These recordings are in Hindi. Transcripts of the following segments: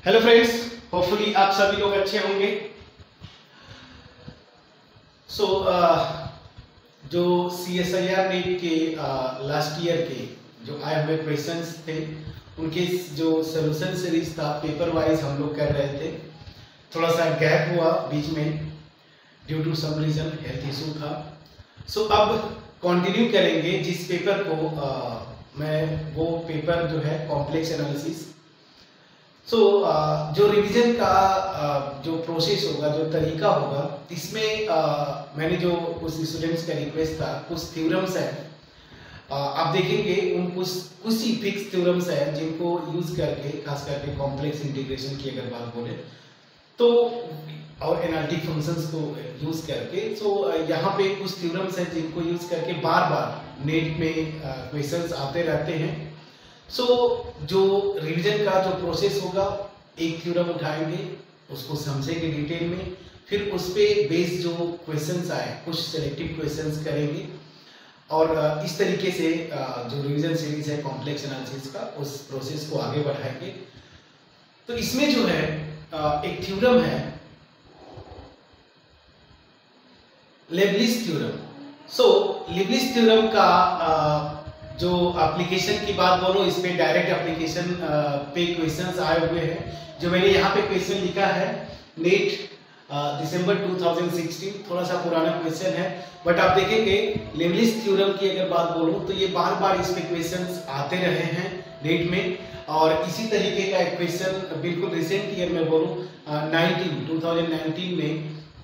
हेलो फ्रेंड्स, होपफुली आप सभी लोग अच्छे होंगे। जो CSIR नीट के लास्ट ईयर के जो आए हुए क्वेश्चंस थे उनके जो सोल्यूशन सीरीज था पेपर वाइज हम लोग कर रहे थे। थोड़ा सा गैप हुआ बीच में due to some reason, health issue था। अब कंटिन्यू करेंगे जिस पेपर को मैं वो पेपर जो है कॉम्प्लेक्स एनालिसिस। जो रिवीजन का जो प्रोसेस होगा, जो तरीका होगा, इसमें मैंने जो कुछ स्टूडेंट्स का रिक्वेस्ट था, कुछ थ्योरम्स हैं आप देखेंगे, उन कुछ ही फिक्स थ्योरम्स हैं जिनको यूज करके, खास करके कॉम्प्लेक्स इंटीग्रेशन की अगर बात बोले तो, और एनालिटिक फंक्शंस को यूज करके। यहाँ पे कुछ थ्योरम्स हैं जिनको यूज करके बार बार नेट में क्वेश्चंस आते रहते हैं। जो रिवीजन का जो प्रोसेस होगा, एक थ्योरम उठाएंगे, उसको समझेंगे डिटेल में, फिर उस पे बेस्ड जो क्वेश्चंस आए कुछ सिलेक्टिव क्वेश्चंस करेंगे और इस तरीके से जो रिवीजन सीरीज है कॉम्प्लेक्स एनालिसिस का, उस प्रोसेस को आगे बढ़ाएंगे। तो इसमें जो है एक थ्योरम है लेबनिज़ थ्योरम। लेबनिज़ थ्योरम का जो एप्लीकेशन की बात बोलो, इस पे डायरेक्ट एप्लीकेशन पे क्वेश्चंस आए हुए हैं। जो मैंने यहाँ पे क्वेश्चन लिखा है नेट दिसंबर 2016, थोड़ा सा पुराना क्वेश्चन है, बट आप देखेंगे लेबनिज़ थ्योरम की अगर बात बोलूं तो ये बार बार इस पे क्वेश्चंस आते रहे हैं नेट में। और इसी तरीके का एक क्वेश्चन बिल्कुल रिसेंट ईयर में बोलूं 2019 में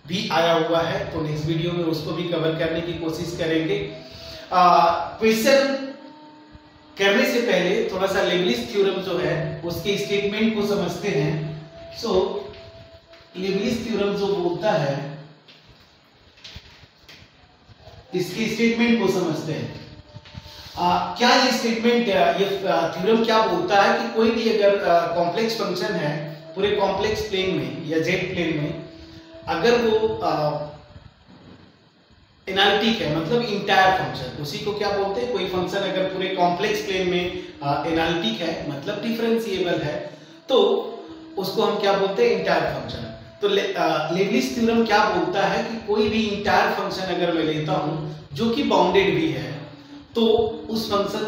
भी आया हुआ है। तो नेक्स्ट वीडियो में उसको भी कवर करने की कोशिश करेंगे। क्वेश्चन करने से पहले थोड़ा सा लेबनिज़ थ्योरम जो है उसके स्टेटमेंट को समझते हैं। लेबनिज़ थ्योरम जो बोलता है, इसके स्टेटमेंट को समझते हैं। क्या ये स्टेटमेंट, ये थ्योरम क्या बोलता है कि कोई भी अगर कॉम्प्लेक्स फंक्शन है पूरे कॉम्प्लेक्स प्लेन में या जेड प्लेन में, अगर वो एनालिटिक है, मतलब इंटायर फंक्शन, उसी को क्या बोलते हैं, कोई फंक्शन अगर पूरे कॉम्प्लेक्स प्लेन में एनालिटिक है, मतलब डिफरेंशिएबल है, तो उसको हम क्या बोलते हैं, इंटायर फंक्शन। तो लेबनिज़ थ्योरम क्या बोलता है कि कोई भी इंटायर फंक्शन अगर मैं लेता हूं जो कि बाउंडेड भी है, तो उस फंक्शन,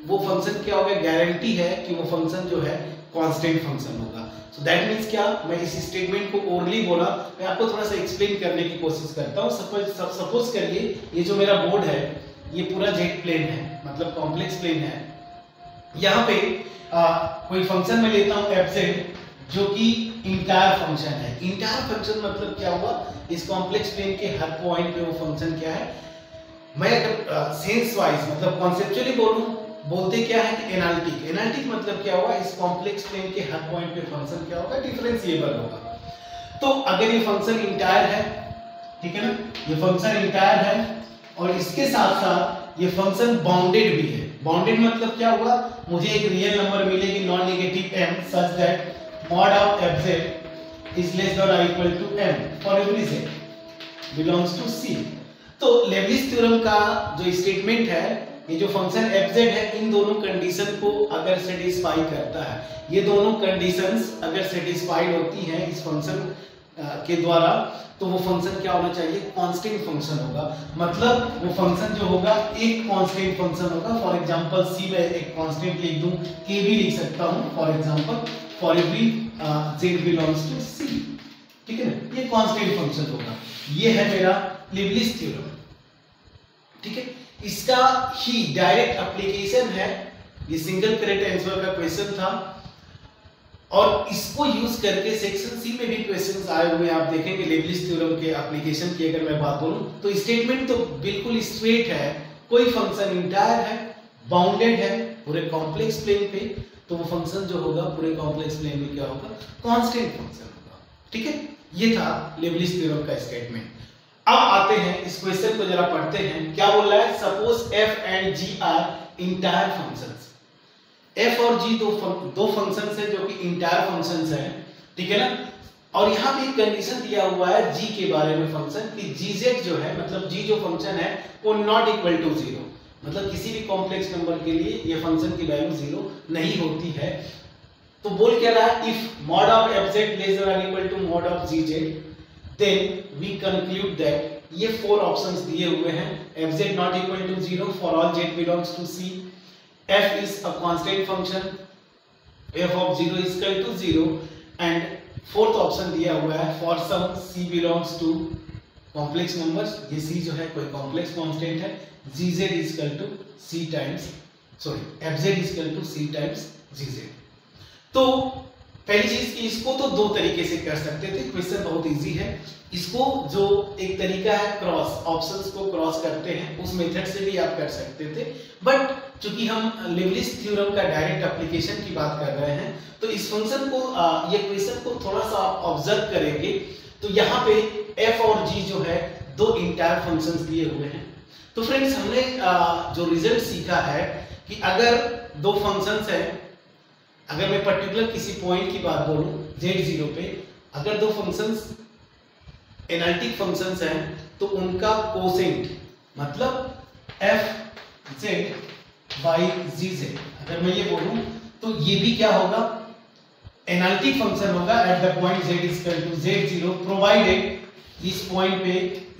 वो फंक्शन क्या होगा, गारंटी है कि वो फंक्शन जो है कांस्टेंट फंक्शन होगा। सो दैट मीन्स क्या, मैं इस स्टेटमेंट को ओरली बोला, मैं आपको थोड़ा सा एक्सप्लेन करने की कोशिश करता हूँ। सपोज करिए ये जो मेरा बोर्ड है ये पूरा जेड प्लेन है, मतलब कॉम्प्लेक्स प्लेन है। यहाँ पे कोई फंक्शन मैं लेता हूँ fz जो कि इंटायर फंक्शन है। इंटायर फंक्शन मतलब क्या हुआ, इस कॉम्प्लेक्स प्लेन के हर पॉइंट पे वो फंक्शन क्या है, मैं अगर सेंस वाइज मतलब कॉन्सेप्चुअली बोलूं, बोलते क्या है कि एनालिटिक। एनालिटिक मतलब क्या होगा, इस कॉम्प्लेक्स प्लेन के हर पॉइंट पे फंक्शन क्या होगा, डिफरेंशिएबल होगा। तो अगर ये फंक्शन इंटायर है, ठीक है ना, ये फंक्शन इंटायर है और इसके साथ साथ ये फंक्शन बाउंडेड भी है। बाउंडेड मतलब क्या होगा, मुझे एक रियल नंबर मिलेगी non negative m such that mod of fz is less than or equal to m for every z belongs to C। तो लेबनिज़ थ्योरम का जो स्टेटमेंट है, ये जो फंक्शन fz है, इन दोनों कंडीशन को अगर सेटिस्फाई करता है, ये दोनों कंडीशंस अगर सेटिस्फाइड होती हैं इस फंक्शन के द्वारा, तो वो फंक्शन क्या होना चाहिए, कांस्टेंट फंक्शन होगा। मतलब वो फंक्शन जो होगा एक कांस्टेंट फंक्शन होगा। फॉर एग्जांपल सी में एक कांस्टेंट लिख दूं, k भी लिख सकता हूं, for example for every z belongs to C, ठीक है ना, ये कांस्टेंट फंक्शन होगा। ये है मेरा लेबनिज़ थ्योरम, ठीक है। इसका ही डायरेक्ट एप्लीकेशन है, ये सिंगल करेक्ट आंसर का क्वेश्चन था और इसको यूज करके सेक्शन सी में भी क्वेश्चंस आए हुए हैं। आप देखेंगे लेबनिज़ थ्योरम के एप्लीकेशन की अगर मैं बात बोलूं तो स्टेटमेंट तो बिल्कुल स्ट्रेट है, कोई फंक्शन इंटायर है, बाउंडेड है पूरे कॉम्प्लेक्स प्लेन पे, तो वो फंक्शन जो होगा पूरे कॉम्प्लेक्स प्लेन में क्या होगा, कांस्टेंट फंक्शन होगा, ठीक है। ये था लेबनिज़ थ्योरम का स्टेटमेंट। अब आते हैं इस क्वेश्चन को जरा पढ़ते हैं। क्या बोल रहा है, suppose f and g are entire functions. f और g दो फंक्शंस हैं जो कि इंटायर फंक्शंस हैं, ठीक है ना। और यहाँ पे एक कंडीशन दिया हुआ है g के बारे में फंक्शन कि gz जो है, मतलब g जो फंक्शन है वो नॉट इक्वल टू 0, मतलब किसी भी कॉम्प्लेक्स नंबर के लिए ये फंक्शन की वैल्यू 0 नहीं होती है। तो बोल क्या रहा है, if mod of fz less than or equal to mod of gz, then we conclude that ये 4 ऑप्शंस दिए हुए हैं, fz not equal to 0 for all z belongs to c, f is a constant function, f of 0 is equal to 0, and fourth option दिया हुआ है for some c belongs to complex numbers, ये c जो है कोई कॉम्प्लेक्स कांस्टेंट है, gz is equal to c times fz is equal to c times gz। तो पहली चीज कि इसको तो दो तरीके से कर सकते थे, क्वेश्चन बहुत इजी है। इसको जो एक तरीका है क्रॉस, ऑप्शंस को क्रॉस करते हैं, उस मेथड से भी आप कर सकते थे, बट चूंकि हम लिबलिस थ्योरम का डायरेक्ट एप्लीकेशन की बात कर रहे हैं, तो इस फंक्शन को ये क्वेश्चन को थोड़ा सा आप ऑब्जर्व करेंगे तो यहाँ पे f और g जो है दो इंटायर फंक्शंस दिए हुए हैं। तो फ्रेंड्स हमने जो रिजल्ट सीखा है कि अगर दो फंक्शंस हैं, अगर मैं पर्टिकुलर किसी पॉइंट की बात बोलूं z0 पे, अगर दो फंक्शंस एनालिटिक फंक्शंस हैं तो उनका कोसेंट मतलब fz by gz, अगर मैं ये बोलूं तो ये भी क्या होगा, एनालिटिक फंक्शन होगा at the point z is equal to z0 provided इस पॉइंट पे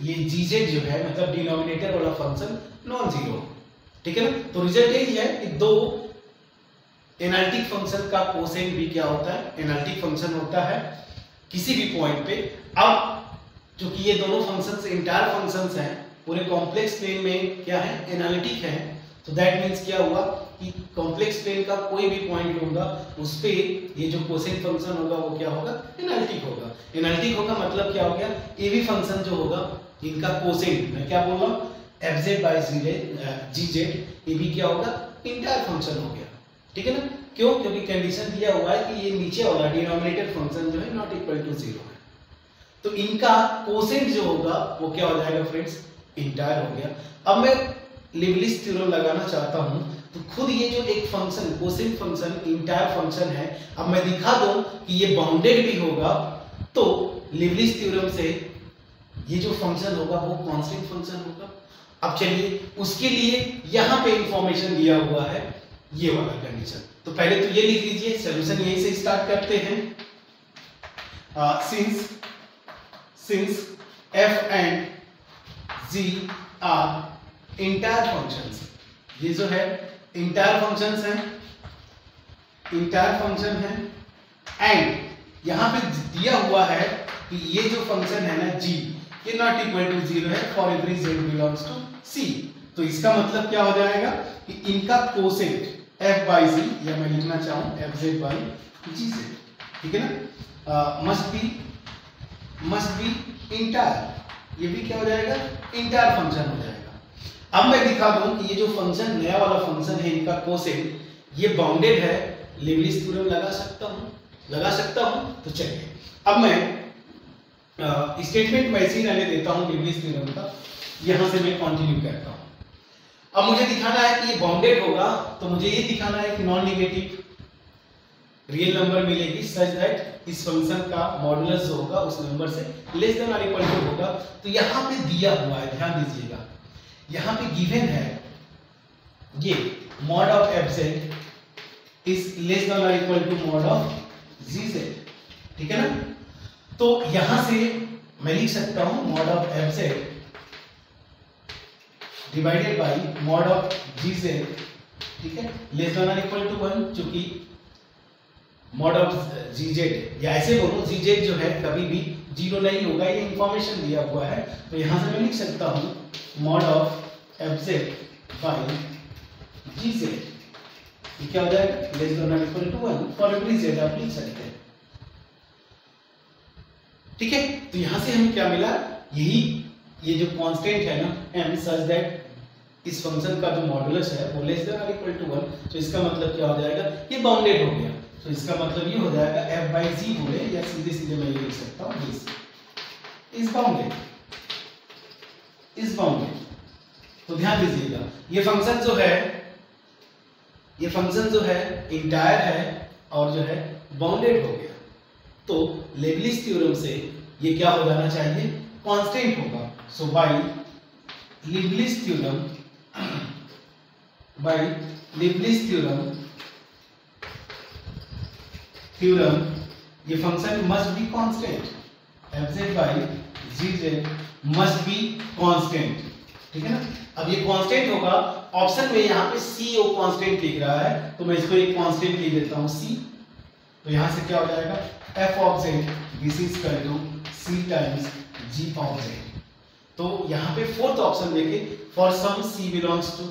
ये gz जो है मतलब डिनोमिनेटर वाला फंक्शन नॉन जीरो, ठीक है ना। तो रिजल्ट यही है कि दो एनालिटिक फंक्शन का कोसेंट भी क्या होता है, एनालिटिक फंक्शन होता है किसी भी पॉइंट पे। अब क्योंकि ये दोनों फंक्शंस इंटायर फंक्शंस हैं, पूरे कॉम्प्लेक्स प्लेन में क्या है, एनालिटिक है, तो दैट मींस क्या हुआ कि कॉम्प्लेक्स प्लेन का कोई भी पॉइंट लूंगा उस पे ये जो कोसेंट फंक्शन होगा वो क्या होगा, एनालिटिक होगा। एनालिटिक होगा मतलब क्या हो गया, ए भी फंक्शन जो होगा इनका कोसेंट, मैं क्या बोल रहा हूँ, fz by gz, ये भी क्या होगा, इंटायर फंक्शन हो गया, ठीक है ना। क्यों, क्योंकि कंडीशन दिया हुआ है कि ये नीचे वाला डिनोमिनेटर फंक्शन जो है नॉट इक्वल टू 0 है, तो इनका कोसेंट जो होगा वो क्या हो जाएगा फ्रेंड्स, इंटायर हो गया। अब मैं लिबलिस थ्योरम लगाना चाहता हूं तो खुद ये जो एक function quotient function entire function है, अब मैं दिखा दूं कि ये बाउंडेड भी होगा, तो लिबलिस थ्योरम से ये जो फंक्शन होगा वो कांस्टेंट फंक्शन होगा। अब चलिए उसके लिए यहां पे इंफॉर्मेशन दिया हुआ है ये वाला कंडीशन, तो पहले तो ये लिख लीजिए, सॉल्यूशन यहीं से स्टार्ट करते हैं। Since f and g are entire functions, ये जो है इंटायर फंक्शंस हैं, इंटायर फंक्शन है, एंड यहां पे दिया हुआ है कि ये जो फंक्शन है ना g, ये नॉट इक्वल टू 0 है for every z belongs to c। तो इसका मतलब क्या हो जाएगा कि इनका कोसेंट f by g, या मैं लिखना चाहूं fz by gz, ठीक है ना, मस्ट बी इंटायर, ये भी क्या हो जाएगा, इंटायर फंक्शन हो जाएगा। अब मैं दिखा दूं कि ये जो फंक्शन नया वाला फंक्शन है इनका कोसेंट ये बाउंडेड है, लिबलिस थ्योरम लगा सकता हूं। तो चलिए अब मैं स्टेटमेंट वैसे ही रहने देता हूं लिबलिस थ्योरम का, यहां से मैं कंटिन्यू करता हूं। अब मुझे दिखाना है कि ये बाउंडेड होगा, तो मुझे ये दिखाना है कि नॉन नेगेटिव रियल नंबर मिलेगी सच दैट इस फंक्शन का मॉडुलस जो होगा उस नंबर से लेस देन और इक्वल टू होगा। तो यहां पे दिया हुआ है, ध्यान दीजिएगा, यहां पे गिवन है ये mod of fz is less than और equal to mod of gz, ठीक है ना। तो यहां से मैं लिख सकता हूं mod of fz divided by mod of gz, ठीक है, लेस देन और इक्वल टू 1, चूंकि मॉड ऑफ gz, या ऐसे बोलूं gz जो है कभी भी 0 नहीं होगा, ये इंफॉर्मेशन दिया हुआ है। तो यहां से मैं लिख सकता हूं mod of fz by gz, ये क्या हो जाएगा, लेस देन और equal to 1 for every z, आप लिख सकते हैं, ठीक है। तो यहां से हमें क्या मिला, यही ये जो कांस्टेंट है ना m सच दैट इस फंक्शन का जो मॉडुलस है वो लेस देन और इक्वल टू 1, तो इसका मतलब क्या हो जाएगा, ये बाउंडेड हो गया। तो इसका मतलब ये हो जाएगा f by g बोले, या सीधे सीधे मैं ये लिख सकता हूं दिस इज बाउंडेड, तो ध्यान दीजिएगा ये फंक्शन जो है इंटायर है और जो है बाउंडेड हो गया। तो लेबलिस थ्योरम से ये क्या हो जाना चाहिए, कांस्टेंट होगा। सो बाय लेबलिस थ्योरम थ्योरम, ये function must be constant, fz by gz must be constant, ठीक है ना। अब ये कांस्टेंट होगा, ऑप्शन में यहाँ पे c ओ कांस्टेंट लिख रहा है तो मैं इसको एक कांस्टेंट लिख देता हूँ c, तो यहाँ से क्या हो जाएगा f of z this is equal to c times g of z। तो यहाँ पे फोर्थ ऑप्शन देखें, for some c belongs to,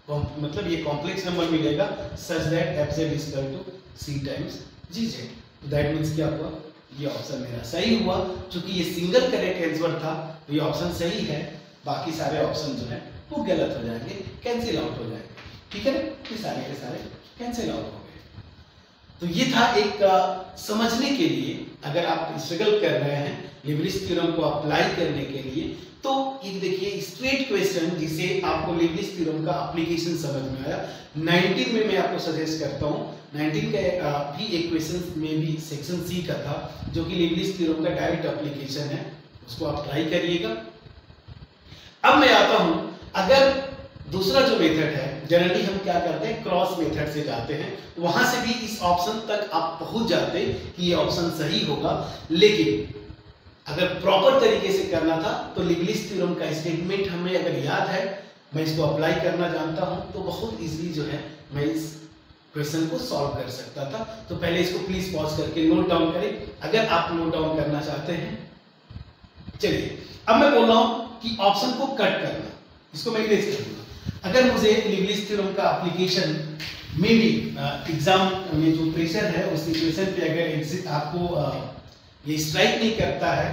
मतलब ये कॉम्प्लेक्स नंबर मिलेगा such that fz is equal to c times gz। तो दैट मींस क्या हुआ, ये ऑप्शन मेरा सही हुआ, क्योंकि ये सिंगल करेक्ट आंसर था तो ये ऑप्शन सही है, बाकी सारे ऑप्शन जो है वो गलत हो जाएंगे, कैंसिल आउट हो जाएंगे, ठीक है ना। ये सारे के सारे कैंसिल आउट हो गए। तो ये था एक समझने के लिए, अगर आप स्ट्रगल कर रहे हैं लीबनिज़ थ्योरम को अप्लाई करने के लिए, तो एक देखिए स्ट्रेट क्वेश्चन जिसे आपको लीबनिज़ थ्योरम का एप्लीकेशन समझ में आया। 19 में मैं आपको सजेस्ट करता हूँ, 19 का भी एक क्वेश्चन में भी सेक्शन सी का था जो कि लीबनिज़ थ्योरम का डायरेक्ट एप्लीकेशन है, उसको आप ट्राई करिएगा। अब मैं आता हूं, अगर दूसरा जो मेथड है, जनरली हम क्या करते हैं क्रॉस मेथड से जाते हैं, वहां से भी इस ऑप्शन तक आप पहुंच जाते कि ये ऑप्शन सही होगा, लेकिन अगर प्रॉपर तरीके से करना था तो लीबनिज़ थ्योरम का स्टेटमेंट हमें अगर याद है, मैं इसको अप्लाई करना जानता हूं, तो बहुत इजीली जो है मैं इस क्वेश्चन को सॉल्व कर सकता था। तो पहले इसको प्लीज पॉज करके नोट डाउन करें, अगर आप नोट डाउन करना चाहते हैं। चलिए अब मैं बोल रहा हूं कि ऑप्शन को कट करना, इसको मैं इरेज करूंगा। अगर मुझे लीबनिज़ थ्योरम का एप्लीकेशन में भी एग्जाम में जो प्रेशर है उस सिचुएशन पे अगर आपको ये स्ट्राइक नहीं करता है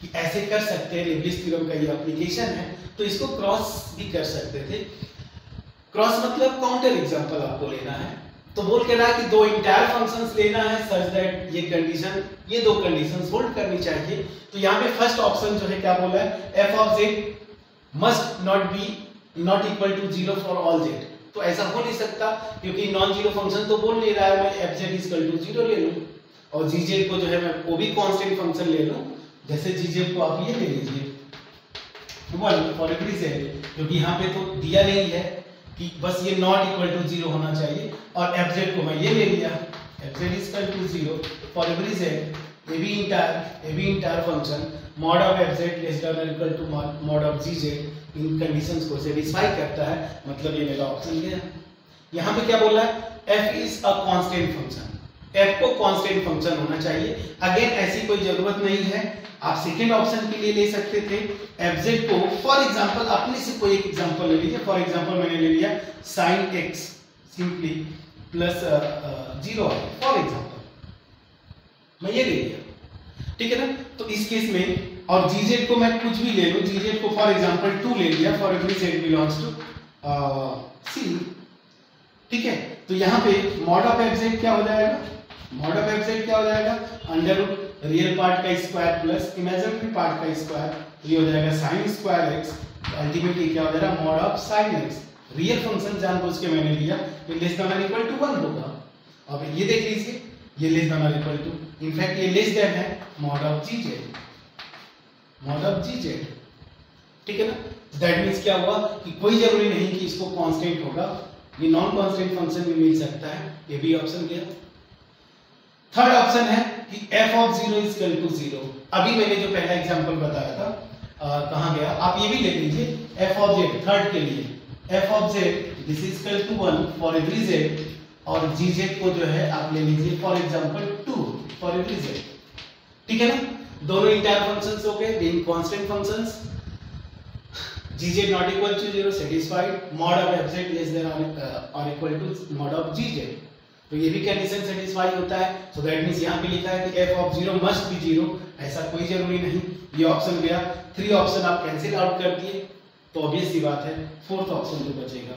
कि ऐसे कर सकते हैं, लीबनिज़ थ्योरम का ये एप्लीकेशन है, तो इसको क्रॉस भी कर सकते थे। क्रॉस मतलब काउंटर एग्जांपल आपको लेना है, तो बोल के रहा है कि दो इंटायर फंक्शंस लेना है सच दैट ये कंडीशन, ये दो कंडीशंस होल्ड करनी चाहिए। तो यहाँ पे फर्स्ट ऑप्शन जो है क्या बोला है, f of z must not equal to 0 for all z। तो ऐसा हो नहीं सकता क्योंकि नॉन जीरो फंक्शन तो बोल नहीं रहा है, मैं fz इज इक्वल टू 0 ले लूं और gz को जो है मैं वो भी कांस्टेंट फंक्शन ले लूं, जैसे gz को आप ये ले लीजिए 1 फॉर एवरी z, क्योंकि यहाँ पे तो दिया नहीं है कि बस ये नॉट इक्वल टू 0 होना चाहिए, और fz को मैं ये ले लिया fz is equal to 0 for every z, ये भी entire function mod of fz less than और equal to mod of gz इन कंडीशंस को सेटिस्फाई करता है, मतलब ये मेरा ऑप्शन गया। यहाँ पे क्या बोला है, f is a constant function, f को कांस्टेंट फंक्शन होना चाहिए। अगेन ऐसी कोई जरूरत नहीं है, आप सेकेंड ऑप्शन के लिए ले सकते थे fz को, फॉर एग्जांपल अपने से कोई एक एग्जांपल ले लीजिए। फॉर एग्जांपल मैंने ले लिया sin x simply plus 0 for example, मैं ये ले लिया, ठीक है ना। तो इस केस में और gz को मैं कुछ भी ले लूं, gz को फॉर एग्जांपल 2 ले लिया for every z belongs to c, ठीक है। तो यहाँ पे मॉड ऑफ fz क्या हो जाएगा, मॉड ऑफ fz क्या हो जाएगा, अंडर रूट रियल पार्ट का स्क्वायर प्लस इमेजिनरी पार्ट का स्क्वायर, तो ये हो जाएगा sin स्क्वायर x, अल्टीमेटली क्या हो जाएगा mod of sin x। Real function जानबूझ के मैंने लिया, ये लेस देन और इक्वल टू 1 होगा। अब ये देख लीजिए, ये लेस देन और इक्वल टू, इनफैक्ट ये लेस देन है mod of gz, mod of gz, ठीक है ना। दैट मींस क्या हुआ कि कोई जरूरी नहीं कि इसको कांस्टेंट होगा, ये नॉन कांस्टेंट फंक्शन भी मिल सकता है, ये भी ऑप्शन गया। थर्ड ऑप्शन है कि f of 0 is equal to 0। अभी मैंने जो पहला एग्जांपल बताया था कहां गया, आप ये भी ले लीजिए f ऑफ z, थर्ड के लिए f of z this is equal to 1 for every z, और gz को जो है आप ले लीजिए for example 2 for every z, ठीक है ना। दोनों इंटायर फंक्शंस हो गए, being constant functions, gz not equal to 0 satisfied, mod of fz less than or equal to mod of gz, तो ये भी कंडीशन सेटिस्फाई होता है। सो दैट मींस यहाँ पे लिखा है कि f ऑफ 0 मस्ट बी 0, ऐसा कोई जरूरी नहीं, ये ऑप्शन गया। 3 ऑप्शन आप कैंसिल आउट कर दिए, तो ऑब्वियस सी बात है फोर्थ ऑप्शन जो बचेगा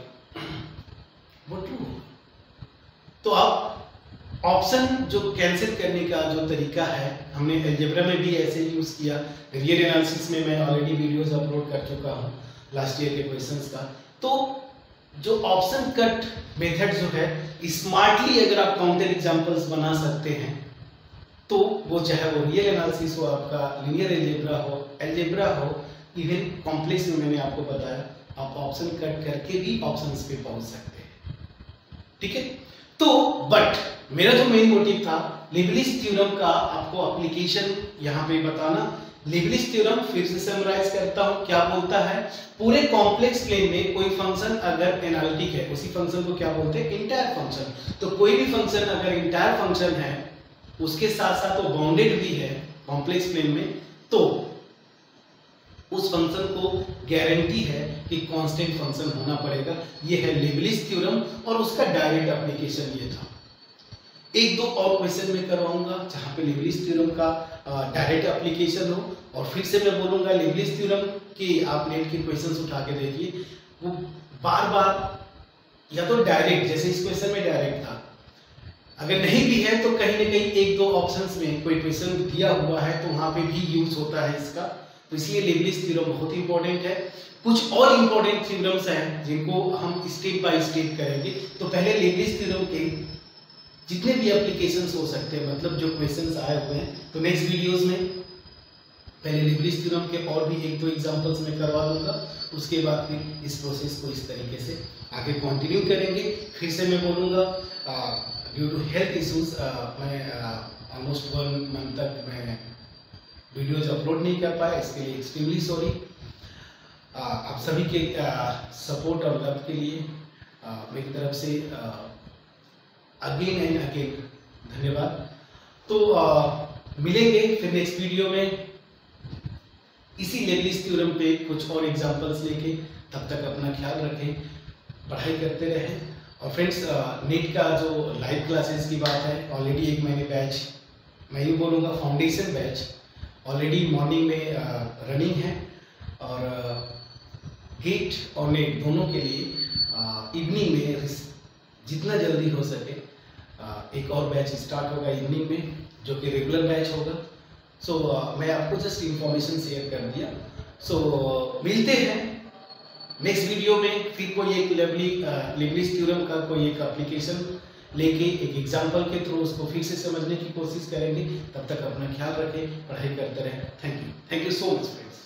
वो ट्रू होगा। तो आप ऑप्शन जो कैंसिल करने का जो तरीका है, हमने अलजेब्रा में भी ऐसे यूज किया, रियल एनालिसिस में मैं ऑलरेडी वीडियोस अपलोड कर चुका हूँ लास्ट ईयर के क्वेश्चंस का। तो जो ऑप्शन कट मेथड जो है, स्मार्टली अगर आप काउंटर एग्जांपल्स बना सकते हैं, तो वो चाहे वो रियल एनालिसिस हो, आपका लीनियर अलजेब्रा हो, इवन कॉम्प्लेक्स में मैंने आपको बताया, आप ऑप्शन कट करके भी ऑप्शंस पे पहुंच सकते हैं, ठीक है। तो बट मेरा जो मेन मोटिव था लीबनिज़ थ्योरम का आपको एप्लीकेशन यहाँ पे बताना। लीबनिज़ थ्योरम फिर से समराइज करता हूँ, क्या बोलता है, पूरे कॉम्प्लेक्स प्लेन में कोई फंक्शन अगर एनालिटिक है, उसी फंक्शन को क्या बोलते हैं, इंटायर फंक्शन। तो कोई भी फंक्शन अगर इंटायर फंक्शन है, उसके साथ साथ वो बाउंडेड भी है कॉम्प्लेक्स प्लेन में, तो उस फंक्शन को गारंटी है कि कांस्टेंट फंक्शन होना पड़ेगा। ये है लीबनिज़ थ्योरम और उसका डायरेक्ट एप्लीकेशन ये था। एक दो और क्वेश्चन में करवाऊंगा जहां पे लीबनिज़ थ्योरम का डायरेक्ट एप्लीकेशन हो, और फिर से मैं बोलूंगा लीबनिज़ थ्योरम की आप नेट के क्वेश्चंस उठा के देखिए, वो बार बार या तो डायरेक्ट, जैसे इस क्वेश्चन में डायरेक्ट था, अगर नहीं भी है तो कहीं ना कहीं एक दो ऑप्शंस में कोई क्वेश्चन दिया हुआ है तो वहां पे भी यूज होता है इसका। तो इसलिए लीबनिज़ थ्योरम बहुत इंपॉर्टेंट है। कुछ और इंपॉर्टेंट थ्योरम्स हैं जिनको हम स्टेप बाय स्टेप करेंगे। तो पहले लीबनिज़ थ्योरम के जितने भी एप्लीकेशंस हो सकते हैं, मतलब जो क्वेश्चंस आए हुए हैं, तो नेक्स्ट वीडियोस में पहले लीबनिज़ थ्योरम के और भी एक दो एग्जांपल्स मैं करवा दूंगा। उसके बाद फिर इस प्रोसेस को इस तरीके से आगे कंटिन्यू करेंगे। फिर से मैं बोलूँगा ड्यू टू हेल्थ इश्यूज मैं ऑलमोस्ट 1 मंथ तक मैं वीडियोज अपलोड नहीं कर पाया, इसके लिए एक्सट्रीमली सॉरी। आप सभी के सपोर्ट और लव के लिए मेरी तरफ से अगेन एंड अगेन धन्यवाद। तो मिलेंगे फिर नेक्स्ट वीडियो में इसी लीबनिज़ थ्योरम पे कुछ और एग्जांपल्स लेके। तब तक अपना ख्याल रखें, पढ़ाई करते रहें। और फ्रेंड्स, नीट का जो लाइव क्लासेस की बात है, ऑलरेडी एक मैंने बैच, मैं यूँ बोलूँगा फाउंडेशन बैच ऑलरेडी मॉर्निंग में रनिंग है, और गेट और नेट दोनों के लिए इवनिंग में जितना जल्दी हो सके एक और बैच स्टार्ट होगा इवनिंग में, जो कि रेगुलर बैच होगा। सो मैं आपको जस्ट इंफॉर्मेशन शेयर कर दिया। सो मिलते हैं नेक्स्ट वीडियो में, फिर कोई एक लीबनिज़ थ्योरम का कोई एक एप्लीकेशन लेके एक एग्जाम्पल के थ्रू उसको फिर से समझने की कोशिश करेंगे। तब तक अपना ख्याल रखें, पढ़ाई करते रहें। Thank you so much friends.